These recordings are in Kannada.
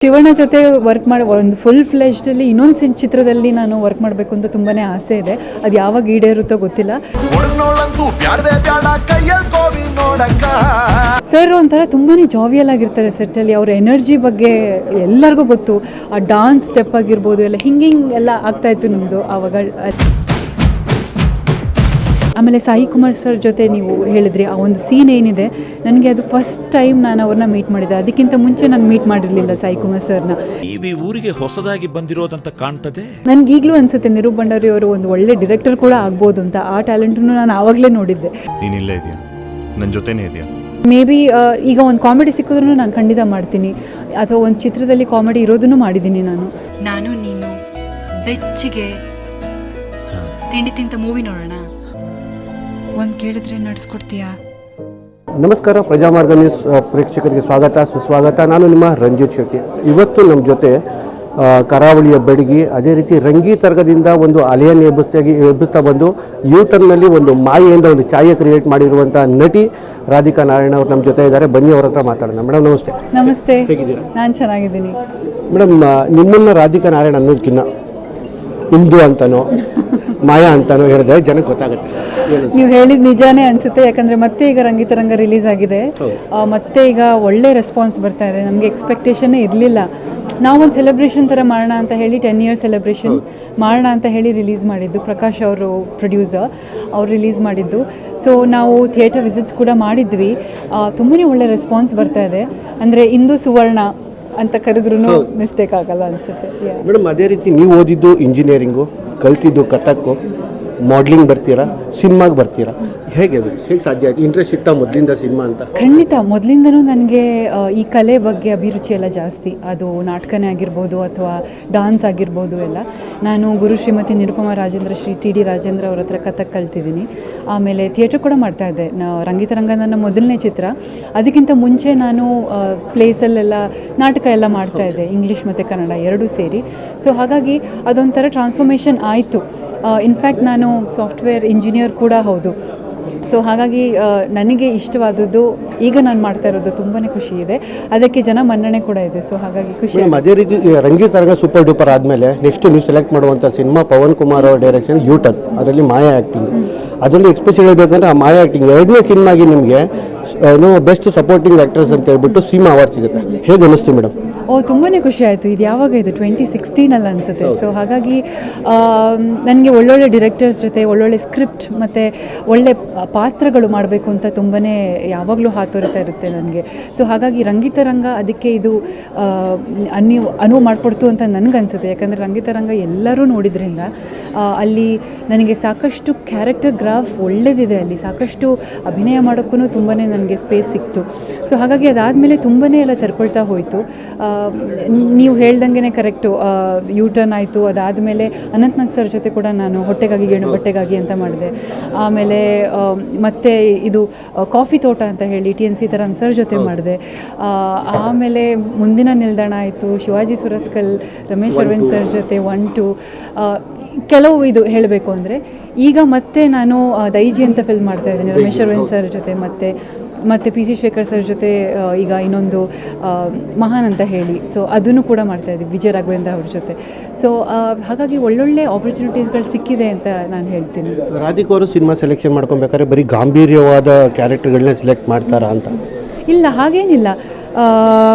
ಶಿವಣ್ಣ ಜೊತೆ ವರ್ಕ್ ಮಾಡಿ ಒಂದು ಫುಲ್ ಫ್ಲೆಶ್ಡಲ್ಲಿ ಇನ್ನೊಂದು ಚಿತ್ರದಲ್ಲಿ ನಾನು ವರ್ಕ್ ಮಾಡಬೇಕು ಅಂತ ತುಂಬಾ ಆಸೆ ಇದೆ. ಅದು ಯಾವಾಗ ಈಡೇರುತ್ತೋ ಗೊತ್ತಿಲ್ಲ. ಸರ್ ಒಂಥರ ತುಂಬಾ ಜಾವಿಯಲ್ ಆಗಿರ್ತಾರೆ ಸೆಟ್ಟಲ್ಲಿ. ಅವ್ರ ಎನರ್ಜಿ ಬಗ್ಗೆ ಎಲ್ಲರಿಗೂ ಗೊತ್ತು. ಆ ಡಾನ್ಸ್ ಸ್ಟೆಪ್ ಆಗಿರ್ಬೋದು ಎಲ್ಲ ಹಿಂಗಿಂಗ್ ಎಲ್ಲ ಆಗ್ತಾಯಿತ್ತು ನಮ್ಮದು ಆವಾಗ. ಆಮೇಲೆ ಸಾಯಿ ಕುಮಾರ್ ಸರ್ ಜೊತೆ ನೀವು ಹೇಳಿದ್ರಿ ಆ ಒಂದು ಸೀನ್ ಏನಿದೆ, ನನಗೆ ಅದು ಫಸ್ಟ್ ಟೈಮ್ ನಾನು ಅವ್ರನ್ನ ಮೀಟ್ ಮಾಡಿದ್ದೆ. ಅದಕ್ಕಿಂತ ಮುಂಚೆ ನಾನು ಮೀಟ್ ಮಾಡಿರಲಿಲ್ಲ ಸಾಯಿ ಕುಮಾರ್ ಸರ್ನ. ಈ ಊರಿಗೆ ಹೊಸದಾಗಿ ಬಂದಿರೋದಂತ ಕಾಣ್ತದೆ. ನನಗೆ ಈಗಲೂ ಅನ್ಸುತ್ತೆ ನಿರೂಪ್ ಭಂಡಾರಿ ಅವರು ಒಂದು ಒಳ್ಳೆ ಡೈರೆಕ್ಟರ್ ಕೂಡ ಆಗ್ಬೋದು ಅಂತ. ಆ ಟ್ಯಾಲೆಂಟನ್ನು ನಾನು ಆವಾಗಲೇ ನೋಡಿದ್ದೆ. ನೀನು ಇಲ್ಲೇ ಇದೆಯಾ, ನನ್ನ ಜೊತೆನೇ ಇದೆಯಾ? ಮೇ ಬಿ ಈಗ ಒಂದು ಕಾಮಿಡಿ ಸಿಕ್ಕಿದ್ರೂ ನಾನು ಖಂಡಿತ ಮಾಡ್ತೀನಿ, ಅಥವಾ ಒಂದು ಚಿತ್ರದಲ್ಲಿ ಕಾಮಿಡಿ ಇರೋದನ್ನು ಮಾಡಿದ್ದೀನಿ ನಾನು. ನೀನು ಬೆಚ್ಚಿಗೆ ತಿಂಡಿ ತಿಂತ ಮೂವಿ ನೋಡೋಣ, ಒಂದು ಕೇಳಿದ್ರೆ ನಡೆಸ್ಕೊಡ್ತೀಯಾ? ನಮಸ್ಕಾರ, ಪ್ರಜಾಮಾರ್ಗ ನ್ಯೂಸ್ ಪ್ರೇಕ್ಷಕರಿಗೆ ಸ್ವಾಗತ ಸುಸ್ವಾಗತ. ನಾನು ನಿಮ್ಮ ರಂಜಿತ್ ಶೆಟ್ಟಿ. ಇವತ್ತು ನಮ್ಮ ಜೊತೆ ಕರಾವಳಿಯ ಬೆಡಗಿ, ಅದೇ ರೀತಿ ರಂಗೀತರ್ಗದಿಂದ ಒಂದು ಅಲೆಯನ್ನು ಎಬ್ಬಿಸ್ತಾ ಬಂದು ಯೂಟರ್ನಲ್ಲಿ ಒಂದು ಮಾಯೆಯಿಂದ ಒಂದು ಛಾಯೆ ಕ್ರಿಯೇಟ್ ಮಾಡಿರುವಂಥ ನಟಿ ರಾಧಿಕಾ ನಾರಾಯಣ ಅವರು ನಮ್ಮ ಜೊತೆ ಇದ್ದಾರೆ. ಬನ್ನಿ ಅವ್ರ ಹತ್ರ ಮಾತಾಡೋಣ. ಮೇಡಮ್ ನಮಸ್ತೆ. ನಮಸ್ತೆ. ಹೇಗಿದ್ದೀರಾ? ನಾನು ಚೆನ್ನಾಗಿದ್ದೀನಿ. ಮೇಡಮ್, ನಿಮ್ಮನ್ನು ರಾಧಿಕಾ ನಾರಾಯಣ ಅನ್ನೋದಕ್ಕಿಂತ ಹಿಂದೂ ಅಂತನೋ ಮಾಯಾ ಅಂತನೋ ಹೇಳಿದ್ರೆ ಜನಕ್ಕೆ ಗೊತ್ತಾಗುತ್ತೆ. ನೀವು ಹೇಳಿದ ನಿಜಾನೇ ಅನಿಸುತ್ತೆ. ಯಾಕಂದರೆ ಮತ್ತೆ ಈಗ ರಂಗಿತರಂಗ ರಿಲೀಸ್ ಆಗಿದೆ, ಮತ್ತೆ ಈಗ ಒಳ್ಳೆ ರೆಸ್ಪಾನ್ಸ್ ಬರ್ತಾ ಇದೆ. ನಮಗೆ ಎಕ್ಸ್ಪೆಕ್ಟೇಷನ್ನೇ ಇರಲಿಲ್ಲ. ನಾವೊಂದು ಸೆಲೆಬ್ರೇಷನ್ ಥರ ಮಾಡೋಣ ಅಂತ ಹೇಳಿ 10 ಇಯರ್ ಸೆಲೆಬ್ರೇಷನ್ ಮಾಡೋಣ ಅಂತ ಹೇಳಿ ರಿಲೀಸ್ ಮಾಡಿದ್ದು. ಪ್ರಕಾಶ್ ಅವರು ಪ್ರೊಡ್ಯೂಸರ್, ಅವ್ರು ರಿಲೀಸ್ ಮಾಡಿದ್ದು. ಸೊ ನಾವು ಥಿಯೇಟರ್ ವಿಸಿಟ್ಸ್ ಕೂಡ ಮಾಡಿದ್ವಿ. ತುಂಬಾ ಒಳ್ಳೆ ರೆಸ್ಪಾನ್ಸ್ ಬರ್ತಾ ಇದೆ. ಅಂದರೆ ಇಂದು ಸುವರ್ಣ ಅಂತ ಕರೆದ್ರೂ ಮಿಸ್ಟೇಕ್ ಆಗಲ್ಲ ಅನಿಸುತ್ತೆ. ಮೇಡಮ್, ಅದೇ ರೀತಿ ನೀವು ಓದಿದ್ದು ಇಂಜಿನಿಯರಿಂಗು, ಕಲ್ತಿದ್ದು ಕಥಕ್ಕು, ಮಾಡ್ಲಿಂಗ್ ಬರ್ತೀರಾ, ಸಿನಿಮಾಗೆ ಬರ್ತೀರಾ. ಹೇಗೆ ಸಾಧ್ಯ ಆಯ್ತು? ಇಂಟ್ರೆಸ್ಟ್ ಇತ್ತ ಮೊದಲಿಂದ ಸಿನಿಮಾ ಅಂತ? ಖಂಡಿತ ಮೊದಲಿಂದನೂ ನನಗೆ ಈ ಕಲೆ ಬಗ್ಗೆ ಅಭಿರುಚಿ ಎಲ್ಲ ಜಾಸ್ತಿ. ಅದು ನಾಟಕನೇ ಆಗಿರ್ಬೋದು ಅಥವಾ ಡಾನ್ಸ್ ಆಗಿರ್ಬೋದು ಎಲ್ಲ. ನಾನು ಗುರು ಶ್ರೀಮತಿ ನಿರುಪಮಾ ರಾಜೇಂದ್ರ ಶ್ರೀ ಟಿ ಡಿ ರಾಜೇಂದ್ರ ಅವ್ರ ಹತ್ರ ಕಥಕ್ ಕಲ್ತಿದ್ದೀನಿ. ಆಮೇಲೆ ಥಿಯೇಟ್ರ್ ಕೂಡ ಮಾಡ್ತಾಯಿದ್ದೆ. ರಂಗಿತರಂಗ ನನ್ನ ಮೊದಲನೇ ಚಿತ್ರ. ಅದಕ್ಕಿಂತ ಮುಂಚೆ ನಾನು ಪ್ಲೇಸಲ್ಲೆಲ್ಲ ನಾಟಕ ಎಲ್ಲ ಮಾಡ್ತಾಯಿದ್ದೆ, ಇಂಗ್ಲೀಷ್ ಮತ್ತು ಕನ್ನಡ ಎರಡೂ ಸೇರಿ. ಸೊ ಹಾಗಾಗಿ ಅದೊಂಥರ ಟ್ರಾನ್ಸ್ಫಾರ್ಮೇಷನ್ ಆಯಿತು. ಇನ್ಫ್ಯಾಕ್ಟ್ ನಾನು ಸಾಫ್ಟ್ವೇರ್ ಇಂಜಿನಿಯರ್ ಕೂಡ ಹೌದು. ಸೊ ಹಾಗಾಗಿ ನನಗೆ ಇಷ್ಟವಾದದ್ದು ಈಗ ನಾನು ಮಾಡ್ತಾ ಇರೋದು ತುಂಬಾ ಖುಷಿ ಇದೆ. ಅದಕ್ಕೆ ಜನ ಮನ್ನಣೆ ಕೂಡ ಇದೆ. ಸೊ ಹಾಗಾಗಿ ಖುಷಿ. ಅದೇ ರೀತಿ ರಂಗಿತರಂಗ ಸೂಪರ್ ಡೂಪರ್ ಆದಮೇಲೆ ನೆಕ್ಸ್ಟ್ ನೀವು ಸೆಲೆಕ್ಟ್ ಮಾಡುವಂಥ ಸಿನಿಮಾ ಪವನ್ ಕುಮಾರ್ ಅವರ ಡೈರೆಕ್ಷನ್ ಯೂಟರ್ನ್. ಅದರಲ್ಲಿ ಮಾಯಾ ಆ್ಯಕ್ಟಿಂಗ್. ಅದರಲ್ಲಿ ಎಕ್ಸ್ಪೆಷಲ್ ಹೇಳ್ಬೇಕಂದ್ರೆ ಆ ಮಾಯಾ ಆ್ಯಕ್ಟಿಂಗ್ ಎರಡನೇ ಸಿನಿಮಾಗೆ ನಿಮಗೆ ಬೆಸ್ಟ್ ಸಪೋರ್ಟಿಂಗ್ ಆ್ಯಕ್ಟರ್ಸ್ ಅಂತ ಹೇಳ್ಬಿಟ್ಟು ಸಿನಿಮಾ ಅವಾರ್ಡ್ ಸಿಗುತ್ತೆ. ಹೇಗೆ ಅನ್ನಿಸ್ತು ಮೇಡಮ್? ತುಂಬಾ ಖುಷಿ ಆಯಿತು. ಇದು ಯಾವಾಗ ಇದು 2016 ಅನಿಸುತ್ತೆ. ಸೊ ಹಾಗಾಗಿ ನನಗೆ ಒಳ್ಳೊಳ್ಳೆ ಡಿರೆಕ್ಟರ್ಸ್ ಜೊತೆ ಒಳ್ಳೊಳ್ಳೆ ಸ್ಕ್ರಿಪ್ಟ್ ಮತ್ತು ಒಳ್ಳೆ ಪಾತ್ರಗಳು ಮಾಡಬೇಕು ಅಂತ ತುಂಬಾ ಯಾವಾಗಲೂ ಹಾತೊರಿತಾ ಇರುತ್ತೆ ನನಗೆ. ಸೊ ಹಾಗಾಗಿ ರಂಗಿತರಂಗ ಅದಕ್ಕೆ ಇದು ಅನುವು ಮಾಡಿಕೊಡ್ತು ಅಂತ ನನಗನ್ಸುತ್ತೆ. ಯಾಕಂದರೆ ರಂಗಿತರಂಗ ಎಲ್ಲರೂ ನೋಡಿದ್ರಿಂದ ಅಲ್ಲಿ ನನಗೆ ಸಾಕಷ್ಟು ಕ್ಯಾರೆಕ್ಟರ್ ಗ್ರಾಫ್ ಒಳ್ಳೆದಿದೆ. ಅಲ್ಲಿ ಸಾಕಷ್ಟು ಅಭಿನಯ ಮಾಡೋಕ್ಕೂ ತುಂಬಾ ನನಗೆ ಸ್ಪೇಸ್ ಸಿಕ್ತು. ಸೊ ಹಾಗಾಗಿ ಅದಾದಮೇಲೆ ತುಂಬಾ ಎಲ್ಲ ತರ್ಕೊಳ್ತಾ ಹೋಯಿತು. ನೀವು ಹೇಳ್ದಂಗೆ ಕರೆಕ್ಟು. ಯೂಟರ್ನ್ ಆಯಿತು. ಅದಾದಮೇಲೆ ಅನಂತ್ನಾಗ್ ಸರ್ ಜೊತೆ ಕೂಡ ನಾನು ಹೊಟ್ಟೆಗಾಗಿ ಗೇಣು ಬಟ್ಟೆಗಾಗಿ ಅಂತ ಮಾಡಿದೆ. ಆಮೇಲೆ ಮತ್ತೆ ಇದು ಕಾಫಿ ತೋಟ ಅಂತ ಹೇಳಿ TN ಸೀತಾರಾಮ್ ಸರ್ ಜೊತೆ ಮಾಡಿದೆ. ಆಮೇಲೆ ಮುಂದಿನ ನಿಲ್ದಾಣ ಆಯಿತು, ಶಿವಾಜಿ ಸುರತ್ಕಲ್, ರಮೇಶ್ ಅರವಿಂದ್ ಸರ್ ಜೊತೆ 1, 2 ಕೆಲವು ಇದು ಹೇಳಬೇಕು ಅಂದರೆ ಈಗ ಮತ್ತೆ ನಾನು ದೈಜಿ ಅಂತ ಫಿಲ್ಮ್ ಮಾಡ್ತಾ ಇದ್ದೀನಿ ರಮೇಶ್ ಅರವಿಂದ್ ಸರ್ ಜೊತೆ. ಮತ್ತು PC ಶೇಖರ್ ಸರ್ ಜೊತೆ ಈಗ ಇನ್ನೊಂದು ಮಹಾನ್ ಅಂತ ಹೇಳಿ. ಸೊ ಅದನ್ನು ಕೂಡ ಮಾಡ್ತಾಯಿದ್ದೀವಿ ವಿಜಯ ರಾಘವೇಂದ್ರ ಅವ್ರ ಜೊತೆ. ಸೊ ಹಾಗಾಗಿ ಒಳ್ಳೊಳ್ಳೆ ಆಪರ್ಚುನಿಟೀಸ್ಗಳು ಸಿಕ್ಕಿದೆ ಅಂತ ನಾನು ಹೇಳ್ತೀನಿ. ರಾಧಿಕಾ ಅವರು ಸಿನಿಮಾ ಸೆಲೆಕ್ಷನ್ ಮಾಡ್ಕೊಬೇಕಾದ್ರೆ ಬರೀ ಗಾಂಭೀರ್ಯವಾದ ಕ್ಯಾರೆಕ್ಟರ್ಗಳನ್ನ ಸೆಲೆಕ್ಟ್ ಮಾಡ್ತಾರಾ ಅಂತ? ಇಲ್ಲ, ಹಾಗೇನಿಲ್ಲ.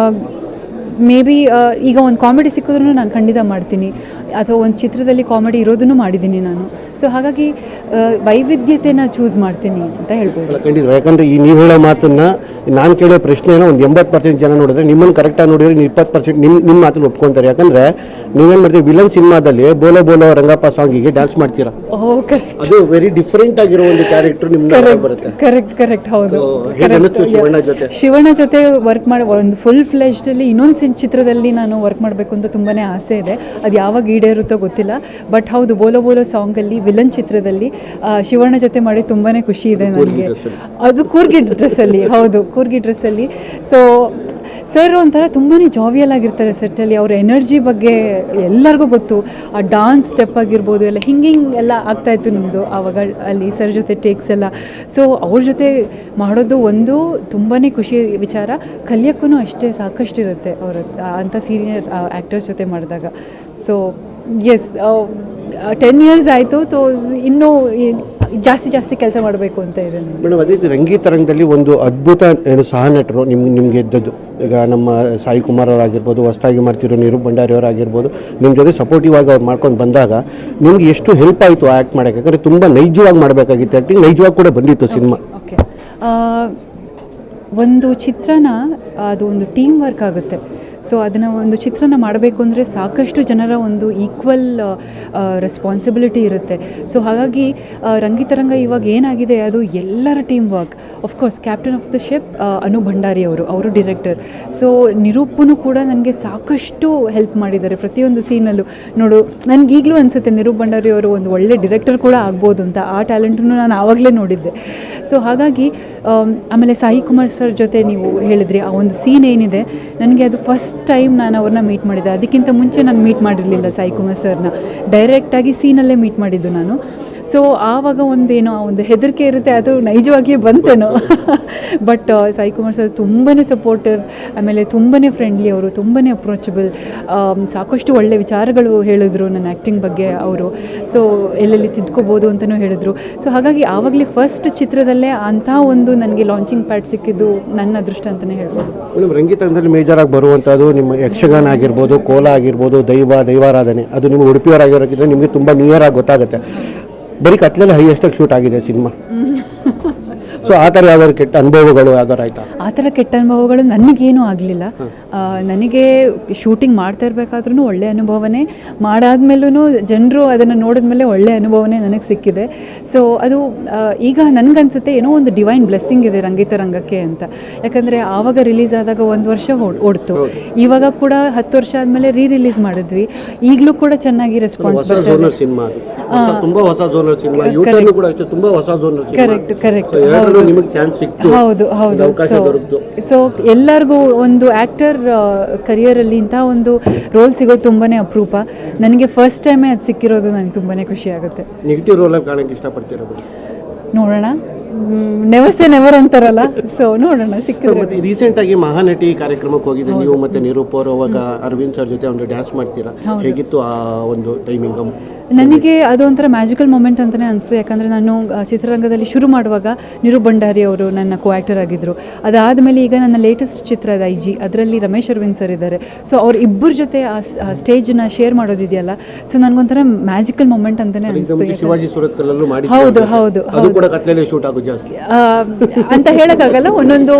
ಮೇ ಬಿ ಈಗ ಒಂದು ಕಾಮಿಡಿ ಸಿಕ್ಕಿದ್ರೂ ನಾನು ಖಂಡಿತ ಮಾಡ್ತೀನಿ, ಅಥವಾ ಒಂದು ಚಿತ್ರದಲ್ಲಿ ಕಾಮಿಡಿ ಇರೋದನ್ನು ಮಾಡಿದ್ದೀನಿ ನಾನು. ಸೊ ಹಾಗಾಗಿ ವೈವಿಧ್ಯತೆನ ಚೂಸ್ ಮಾಡ್ತೀನಿ ಅಂತ ಹೇಳ್ಬೋದು. ಖಂಡಿತ. ಯಾಕಂದರೆ ಈ ನೀವು ಹೇಳೋ ಮಾತನ್ನು ನಾನು ಕೇಳೋ ಪ್ರಶ್ನೆಯನ್ನು ಒಂದು 80% ಜನ ನೋಡಿದ್ರೆ, ನಿಮ್ಮನ್ನು ಕರೆಕ್ಟಾಗಿ ನೋಡಿದ್ರೆ 20% ನಿಮ್ಮ ಮಾತನ್ನು ಒಪ್ಕೊತಾರೆ. ಯಾಕಂದರೆ ನೀವೇನು ಮಾಡ್ತೀವಿ, ವಿಲನ್ ಸಿನಿಮಾದಲ್ಲಿ ಬೋಲೋ ಬೋಲೋ ರಂಗಪ್ಪ ಸಾಂಗಿಗೆ ಡ್ಯಾನ್ಸ್ ಮಾಡ್ತೀರಾ. ಅದು ವೆರಿ ಡಿಫ್ರೆಂಟ್ ಆಗಿರೋ ಒಂದು ಕ್ಯಾರೆಕ್ಟರ್ ನಿಮ್ಮ ಬರುತ್ತೆ. ಕರೆಕ್ಟ್ ಹೌದು. ಶಿವಣ್ಣ ಜೊತೆ ವರ್ಕ್ ಮಾಡಿ ಒಂದು ಫುಲ್ ಫ್ಲೆಶ್ಡಲ್ಲಿ ಇನ್ನೊಂದು ಚಿತ್ರದಲ್ಲಿ ನಾನು ವರ್ಕ್ ಮಾಡಬೇಕು ಅಂತ ತುಂಬಾ ಆಸೆ ಇದೆ. ಅದು ಯಾವಾಗ ಈಡೇರುತ್ತೋ ಗೊತ್ತಿಲ್ಲ. ಬಟ್ ಹೌದು, ಬೋಲೋ ಬೋಲೋ ಸಾಂಗಲ್ಲಿ ವಿಲನ್ ಚಿತ್ರದಲ್ಲಿ ಶಿವಣ್ಣ ಜೊತೆ ಮಾಡಿ ತುಂಬಾ ಖುಷಿ ಇದೆ ನನಗೆ. ಅದು ಕೂರ್ಗಿ ಡ್ರೆಸ್ಸಲ್ಲಿ. ಹೌದು, ಕೂರ್ಗಿ ಡ್ರೆಸ್ಸಲ್ಲಿ. ಸೊ ಸರ್ ಒಂಥರ ತುಂಬಾ ಜಾವಿಯಲ್ ಆಗಿರ್ತಾರೆ ಸೆಟ್ಟಲ್ಲಿ. ಅವ್ರ ಎನರ್ಜಿ ಬಗ್ಗೆ ಎಲ್ಲರಿಗೂ ಗೊತ್ತು. ಆ ಡಾನ್ಸ್ ಸ್ಟೆಪ್ ಆಗಿರ್ಬೋದು ಎಲ್ಲ ಹಿಂಗಿಂಗ್ ಎಲ್ಲ ಆಗ್ತಾಯಿತ್ತು ನಮ್ಮದು ಆವಾಗ ಅಲ್ಲಿ ಸರ್ ಜೊತೆ ಟೇಕ್ಸ್ ಎಲ್ಲ. ಸೊ ಅವ್ರ ಜೊತೆ ಮಾಡೋದು ಒಂದು ತುಂಬಾ ಖುಷಿ ವಿಚಾರ, ಕಲಿಯೋಕ್ಕೂ ಅಷ್ಟೇ ಸಾಕಷ್ಟು ಇರುತ್ತೆ ಅವ್ರ ಅಂಥ ಸೀನಿಯರ್ ಆ್ಯಕ್ಟರ್ಸ್ ಜೊತೆ ಮಾಡಿದಾಗ. ಸೊ ಎಸ್ 10 years ಆಯಿತು. ಸೊ ಇನ್ನೂ ಜಾಸ್ತಿ ಕೆಲಸ ಮಾಡಬೇಕು ಅಂತ ಇದೆ. ಮೇಡಮ್, ಅದೇ ರೀತಿ ರಂಗೀತರಂಗದಲ್ಲಿ ಒಂದು ಅದ್ಭುತ ಸಹ ನಟರು ನಿಮಗೆ ಇದ್ದದ್ದು. ಈಗ ನಮ್ಮ ಸಾಯಿ ಕುಮಾರ್ ಅವರಾಗಿರ್ಬೋದು, ಹೊಸದಾಗಿ ಮಾಡ್ತಿರೋ ನಿರೂಪ್ ಭಂಡಾರಿ ಅವರಾಗಿರ್ಬೋದು, ನಿಮ್ಮ ಜೊತೆ ಸಪೋರ್ಟಿವ್ ಆಗಿ ಅವ್ರು ಮಾಡ್ಕೊಂಡು ಬಂದಾಗ ನಿಮ್ಗೆ ಎಷ್ಟು ಹೆಲ್ಪ್ ಆಯಿತು ಆ್ಯಕ್ಟ್ ಮಾಡೋಕ್ಕೆ? ಯಾಕಂದರೆ ತುಂಬ ನೈಜವಾಗಿ ಮಾಡಬೇಕಾಗಿತ್ತು ಆ್ಯಕ್ಟಿಂಗ್, ನೈಜವಾಗಿ ಕೂಡ ಬಂದಿತ್ತು ಸಿನಿಮಾ. ಓಕೆ, ಒಂದು ಚಿತ್ರನ ಅದು ಒಂದು ಟೀಮ್ ವರ್ಕ್ ಆಗುತ್ತೆ. ಸೊ ಅದನ್ನು ಒಂದು ಚಿತ್ರನ ಮಾಡಬೇಕು ಅಂದರೆ ಸಾಕಷ್ಟು ಜನರ ಒಂದು ಈಕ್ವಲ್ ರೆಸ್ಪಾನ್ಸಿಬಿಲಿಟಿ ಇರುತ್ತೆ. ಸೊ ಹಾಗಾಗಿ ರಂಗಿತರಂಗ ಇವಾಗ ಏನಾಗಿದೆ ಅದು ಎಲ್ಲರ team work. Of course captain of the ship Anu Bhandari ಅವರು ಡಿರೆಕ್ಟರ್. ಸೊ ನಿರೂಪನು ಕೂಡ ನನಗೆ ಸಾಕಷ್ಟು ಹೆಲ್ಪ್ ಮಾಡಿದ್ದಾರೆ ಪ್ರತಿಯೊಂದು ಸೀನಲ್ಲೂ. ನೋಡು, ನನಗೀಗಲೂ ಅನಿಸುತ್ತೆ ನಿರೂಪ್ ಭಂಡಾರಿ ಅವರು ಒಂದು ಒಳ್ಳೆ ಡಿರೆಕ್ಟರ್ ಕೂಡ ಆಗ್ಬೋದು ಅಂತ. ಆ ಟ್ಯಾಲೆಂಟನ್ನು ನಾನು ಆವಾಗಲೇ ನೋಡಿದ್ದೆ. ಸೊ ಹಾಗಾಗಿ ಆಮೇಲೆ ಸಾಯಿ ಕುಮಾರ್ ಸರ್ ಜೊತೆ ನೀವು ಹೇಳಿದ್ರಿ ಆ ಒಂದು ಸೀನ್ ಏನಿದೆ, ನನಗೆ ಅದು ಫಸ್ಟ್ ಟೈಮ್ ನಾನು ಅವ್ರನ್ನ ಮೀಟ್ ಮಾಡಿದ್ದೆ. ಅದಕ್ಕಿಂತ ಮುಂಚೆ ನಾನು ಮೀಟ್ ಮಾಡಿರಲಿಲ್ಲ ಸಾಯಿ ಕುಮಾರ್ ಸರ್ನ. ಡೈರೆಕ್ಟಾಗಿ ಸೀನಲ್ಲೇ ಮೀಟ್ ಮಾಡಿದ್ದು ನಾನು. ಸೊ ಆವಾಗ ಒಂದು ಹೆದರಿಕೆ ಇರುತ್ತೆ, ಅದು ನೈಜವಾಗಿಯೇ ಬಂತೇನೋ. ಬಟ್ ಸಾಯಿ ಕುಮಾರ್ ಸರ್ ತುಂಬಾ ಸಪೋರ್ಟಿವ್, ಆಮೇಲೆ ತುಂಬಾ ಫ್ರೆಂಡ್ಲಿ, ಅವರು ತುಂಬಾ ಅಪ್ರೋಚಬಲ್. ಸಾಕಷ್ಟು ಒಳ್ಳೆ ವಿಚಾರಗಳು ಹೇಳಿದ್ರು ನನ್ನ ಆ್ಯಕ್ಟಿಂಗ್ ಬಗ್ಗೆ ಅವರು. ಸೊ ಎಲ್ಲೆಲ್ಲಿ ತಿದ್ಕೋಬೋದು ಅಂತಲೂ ಹೇಳಿದ್ರು. ಸೊ ಹಾಗಾಗಿ ಆವಾಗಲೇ ಫಸ್ಟ್ ಚಿತ್ರದಲ್ಲೇ ಅಂಥ ಒಂದು ನನಗೆ ಲಾಂಚಿಂಗ್ ಪ್ಯಾಡ್ ಸಿಕ್ಕಿದ್ದು ನನ್ನ ಅದೃಷ್ಟ ಅಂತಲೇ ಹೇಳ್ಬೋದು. ಮೇಡಮ್, ರಂಗೀತರಂಗದಲ್ಲಿ ಮೇಜರಾಗಿ ಬರುವಂಥದ್ದು ನಿಮ್ಮ ಯಕ್ಷಗಾನ ಆಗಿರ್ಬೋದು, ಕೋಲ ಆಗಿರ್ಬೋದು, ದೈವಾರಾಧನೆ, ಅದು ನಿಮ್ಮ ಉಡುಪಿಯವರಾಗಿರೋಕ್ಕಿಂತ ನಿಮಗೆ ತುಂಬ ನಿಯರ್ ಆಗಿ ಗೊತ್ತಾಗುತ್ತೆ. ಬರೀ ಕತ್ಲಲ್ಲಿ ಹೈಯೆಸ್ಟಾಗಿ ಶೂಟ್ ಆಗಿದೆ ಸಿನಿಮಾ. ಸೊ ಆ ಥರ ಯಾವ್ದಾದ್ರು ಕೆಟ್ಟ ಅನುಭವಗಳು ಯಾವ್ದಾರು ಆಯ್ತಾ? ಆ ಥರ ಕೆಟ್ಟ ಅನುಭವಗಳು ನನಗೇನೂ ಆಗಲಿಲ್ಲ. ನನಗೆ ಶೂಟಿಂಗ್ ಮಾಡ್ತಾ ಇರಬೇಕಾದ್ರೂ ಒಳ್ಳೆಯ ಅನುಭವನೇ, ಮಾಡಾದ್ಮೇಲೂ ಜನರು ಅದನ್ನು ನೋಡಿದ್ಮೇಲೆ ಒಳ್ಳೆಯ ಅನುಭವನೇ ನನಗೆ ಸಿಕ್ಕಿದೆ. ಸೊ ಅದು ಈಗ ನನಗನ್ಸುತ್ತೆ ಏನೋ ಒಂದು ಡಿವೈನ್ ಬ್ಲೆಸ್ಸಿಂಗ್ ಇದೆ ರಂಗಿತರಂಗಕ್ಕೆ ಅಂತ. ಯಾಕಂದರೆ ಆವಾಗ ರಿಲೀಸ್ ಆದಾಗ 1 ವರ್ಷ ಓಡ್ತು. ಇವಾಗ ಕೂಡ 10 ವರ್ಷ ಆದಮೇಲೆ ರಿಲೀಸ್ ಮಾಡಿದ್ವಿ. ಈಗಲೂ ಕೂಡ ಚೆನ್ನಾಗಿ ರೆಸ್ಪಾನ್ಸ್ ಕರೆಕ್ಟ್. ನಿಮಗೆ ಚಾನ್ಸ್ ಸಿಕ್ತು. ಹೌದು. ಸೊ ಎಲ್ಲರಿಗೂ ಒಂದು ಆ್ಯಕ್ಟರ್ ಕರಿಯರಲ್ಲಿ ಇಂಥ ಒಂದು ರೋಲ್ ಸಿಗೋದು ತುಂಬಾ ಅಪರೂಪ. ನನಗೆ ಫಸ್ಟ್ ಟೈಮೇ ಅದು ಸಿಕ್ಕಿರೋದು ನನಗೆ ತುಂಬಾ ಖುಷಿ ಆಗುತ್ತೆ. ನೆಗೆಟಿವ್ ರೋಲಲ್ಲಿ ಕಾಣಕ್ಕೆ ಇಷ್ಟಪಡ್ತೀರಾ? ನೋಡೋಣ, ನೆವರ್ ಸೇ ನೆವರ್ ಅಂತಾರಲ್ಲ. ಸೊ ನೋಡೋಣ ಸಿಕ್ಕಿದ್ರೆ. ಮತ್ತೆ ರೀಸೆಂಟಾಗಿ ಮಹಾನಟಿ ಕಾರ್ಯಕ್ರಮಕ್ಕೆ ಹೋಗಿದ್ದೆ ನೀವು ಮತ್ತು ನಿರೂಪ್ ಅವರು. ಅವಾಗ ಅರವಿಂದ್ ಸರ್ ಜೊತೆ ಒಂದು ಡ್ಯಾನ್ಸ್ ಮಾಡ್ತೀರಾ, ಹೇಗಿತ್ತು ಆ ಒಂದು ಟೈಮಿಂಗ್? ನನಗೆ ಅದು ಒಂಥರ ಮ್ಯಾಜಿಕಲ್ ಮೂಮೆಂಟ್ ಅಂತಲೇ ಅನಿಸ್ತು. ಯಾಕಂದರೆ ನಾನು ಚಿತ್ರರಂಗದಲ್ಲಿ ಶುರು ಮಾಡುವಾಗ ನಿರೂಪ್ ಭಂಡಾರಿ ಅವರು ನನ್ನ ಕೋ ಆ್ಯಕ್ಟರ್ ಆಗಿದ್ದರು. ಅದಾದಮೇಲೆ ಈಗ ನನ್ನ ಲೇಟೆಸ್ಟ್ ಚಿತ್ರ ಅದು IG, ಅದರಲ್ಲಿ ರಮೇಶ್ ಅರವಿಂದ್ ಸರ್ ಇದ್ದಾರೆ. ಸೊ ಅವ್ರ ಇಬ್ಬರ ಜೊತೆ ಆ ಸ್ಟೇಜನ್ನ ಶೇರ್ ಮಾಡೋದಿದೆಯಲ್ಲ, ಸೊ ನನಗೊಂಥರ ಮ್ಯಾಜಿಕಲ್ ಮೂಮೆಂಟ್ ಅಂತಲೇ ಅನಿಸ್ತು. ಶಿವಾಜಿ ಸುರತ್ಕಲ್ಲೂ ಮಾಡಿ. ಹೌದು ಶೂಟ್ ಆಗೋದು ಜಾಸ್ತಿ ಅಂತ ಹೇಳೋಕ್ಕಾಗಲ್ಲ. ಒಂದೊಂದು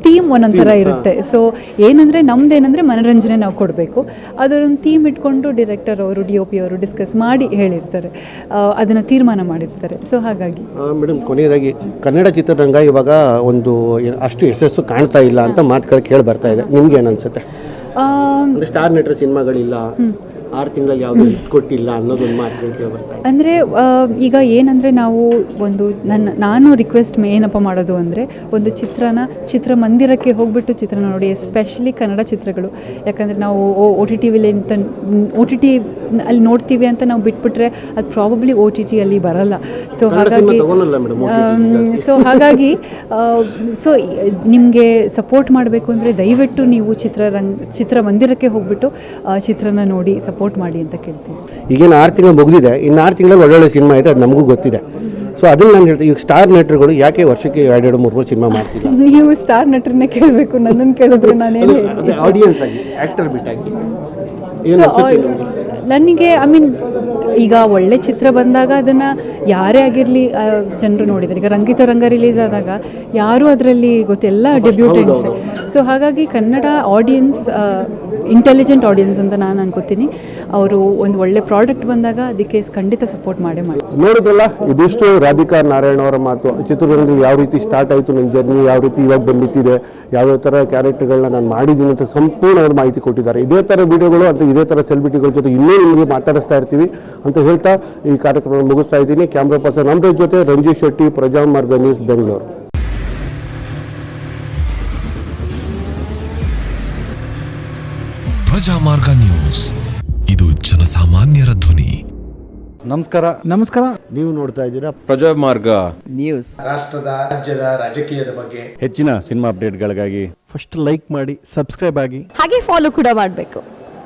ಥೀಮ್ ಒಂದೊಂದು ಥರ ಇರುತ್ತೆ. ಸೊ ಏನಂದರೆ ನಮ್ದೇನಂದರೆ ಮನೋರಂಜನೆ ನಾವು ಕೊಡಬೇಕು. ಅದರೊಂದು ಥೀಮ್ ಇಟ್ಕೊಂಡು ಡೈರೆಕ್ಟರ್ ಅವರು, DOP ಅವರು ಡಿಸ್ಕಸ್ ಮಾಡಿ ಹೇಳಿರ್ತಾರೆ, ಅದನ್ನು ತೀರ್ಮಾನ ಮಾಡಿರ್ತಾರೆ. ಸೊ ಹಾಗಾಗಿ ಮೇಡಮ್, ಕೊನೆಯದಾಗಿ ಕನ್ನಡ ಚಿತ್ರರಂಗ ಇವಾಗ ಒಂದು ಅಷ್ಟು ಯಶಸ್ಸು ಕಾಣ್ತಾ ಇಲ್ಲ ಅಂತ ಮಾತುಗಳು ಕೇಳಿ ಬರ್ತಾ ಇದೆ. ನಿಮ್ಗೆ ಏನು ಅನ್ಸುತ್ತೆ? ಸ್ಟಾರ್ ನಟರ ಸಿನಿಮಾಗಳಿಲ್ಲ, 6 ತಿಂಗಳಲ್ಲಿ ಯಾವುದು ಹಿಟ್ ಕೊಟ್ಟಿಲ್ಲ ಅನ್ನೋದೊಂದು ಮಾತುಗಳು ಕೇಳಿ ಬರ್ತಾ ಇದೆ. ಅಂದರೆ ಈಗ ಏನಂದರೆ ನಾವು ನಾನು ರಿಕ್ವೆಸ್ಟ್ ಏನಪ್ಪ ಮಾಡೋದು ಅಂದರೆ, ಒಂದು ಚಿತ್ರಮಂದಿರಕ್ಕೆ ಹೋಗ್ಬಿಟ್ಟು ಚಿತ್ರನ ನೋಡಿ, ಎಸ್ಪೆಷಲಿ ಕನ್ನಡ ಚಿತ್ರಗಳು. ಯಾಕಂದರೆ ನಾವು OTT ಅಲ್ಲಿ ನೋಡ್ತೀವಿ ಅಂತ ನಾವು ಬಿಟ್ಬಿಟ್ರೆ ಅದು ಪ್ರಾಬಬ್ಲಿ OTT ಅಲ್ಲಿ ಬರಲ್ಲ. ಸೊ ಹಾಗಾಗಿ ನಿಮಗೆ ಸಪೋರ್ಟ್ ಮಾಡಬೇಕು ಅಂದರೆ ದಯವಿಟ್ಟು ನೀವು ಚಿತ್ರಮಂದಿರಕ್ಕೆ ಹೋಗ್ಬಿಟ್ಟು ಚಿತ್ರನ ನೋಡಿ ಸಪೋರ್ಟ್ ಮಾಡಿ ಅಂತ ಕೇಳ್ತೀನಿ. ಈಗೇನು 6 ತಿಂಗಳು ಮುಗಿದಿದೆ, ಇನ್ನು 6 ತಿಂಗಳಲ್ಲಿ ಒಳ್ಳೊಳ್ಳೆ ಸಿನಿಮಾ ಇದೆ, ಅದು ನಮಗೂ ಗೊತ್ತಿದೆ. ಸೊ ಅದನ್ನು ನಾನು ಹೇಳ್ತೀನಿ, ಈಗ ಸ್ಟಾರ್ ನಟರುಗಳು ಯಾಕೆ ವರ್ಷಕ್ಕೆ 2-3 ಸಿನಿಮಾ ಮಾಡ್ತಿಲ್ಲ? ನೀವು ಸ್ಟಾರ್ ನಟರನ್ನೇ ಕೇಳಬೇಕು, ನನ್ನನ್ನು ಕೇಳಿದ್ರೆ ನಾನೇನು ಆಡಿಯನ್ಸ್ ಆಗಿ ಆ್ಯಕ್ಟರ್ ಬಿಟ್ಟಾಗಿ ನನಗೆ ಈಗ ಒಳ್ಳೆ ಚಿತ್ರ ಬಂದಾಗ ಅದನ್ನು ಯಾರೇ ಆಗಿರಲಿ ಜನರು ನೋಡಿದ್ದಾರೆ. ಈಗ ರಂಗಿತರಂಗ ರಿಲೀಸ್ ಆದಾಗ ಯಾರೂ ಅದರಲ್ಲಿ ಗೊತ್ತೆಲ್ಲ ಡೆಬ್ಯೂಟೆಂಟ್ಸ್. ಸೊ ಹಾಗಾಗಿ ಕನ್ನಡ ಆಡಿಯನ್ಸ್ ಇಂಟೆಲಿಜೆಂಟ್ ಆಡಿಯನ್ಸ್ ಅಂತ ನಾನು ಅನ್ಕೋತೀನಿ. ಅವರು ಒಂದು ಒಳ್ಳೆ ಪ್ರಾಡಕ್ಟ್ ಬಂದಾಗ ಅದಕ್ಕೆ ಖಂಡಿತ ಸಪೋರ್ಟ್ ಮಾಡಿ. ನೋಡಿದ್ರಲ್ಲ, ಇದಿಷ್ಟು ರಾಧಿಕಾ ನಾರಾಯಣ ಅವರ ಮಾತು. ಚಿತ್ರರಂಗದಲ್ಲಿ ಯಾವ ರೀತಿ ಸ್ಟಾರ್ಟ್ ಆಯಿತು ನನ್ನ ಜರ್ನಿ, ಯಾವ ರೀತಿ ಇವಾಗ ಬಂದಿತ್ತಿದೆ, ಯಾವ್ಯಾವ ಥರ ಕ್ಯಾರೆಕ್ಟರ್ಗಳನ್ನ ನಾನು ಮಾಡಿದ್ದೀನಿ ಅಂತ ಸಂಪೂರ್ಣವಾದ ಮಾಹಿತಿ ಕೊಟ್ಟಿದ್ದಾರೆ. ಇದೇ ಥರ ವಿಡಿಯೋಗಳು ಅಂತ ಇದೇ ಥರ ಸೆಲೆಬ್ರಿಟಿಗಳ ಜೊತೆ ಇನ್ನೂ ನಿಮಗೆ ಮಾತಾಡಿಸ್ತಾ ಇರ್ತೀವಿ ಅಂತ ಹೇಳ್ತಾ ಈ ಕಾರ್ಯಕ್ರಮ ಮುಗಿಸ್ತಾ ಇದ್ದೀನಿ. ಕ್ಯಾಮ್ರಾ ಪರ್ಸನ್ ಅಮರೇಶ್ ಜೊತೆ ರಂಜಿತ್ ಶೆಟ್ಟಿ, ಪ್ರಜಾಮಾರ್ಗ ನ್ಯೂಸ್, ಬೆಂಗಳೂರು. ಪ್ರಜಾಮಾರ್ಗ ನ್ಯೂಸ್, ಇದು ಜನಸಾಮಾನ್ಯರ ಧ್ವನಿ. ನಮಸ್ಕಾರ. ನೀವು ನೋಡ್ತಾ ಇದ್ದೀರಾ ಪ್ರಜಾಮಾರ್ಗ ನ್ಯೂಸ್. ರಾಷ್ಟ್ರದ ರಾಜ್ಯದ ರಾಜಕೀಯದ ಬಗ್ಗೆ ಹೆಚ್ಚಿನ ಸಿನಿಮಾ ಅಪ್ಡೇಟ್ಗಳಿಗಾಗಿ ಫಸ್ಟ್ ಲೈಕ್ ಮಾಡಿ, ಸಬ್ಸ್ಕ್ರೈಬ್ ಆಗಿ, ಹಾಗೆ ಫಾಲೋ ಕೂಡ ಮಾಡಬೇಕು.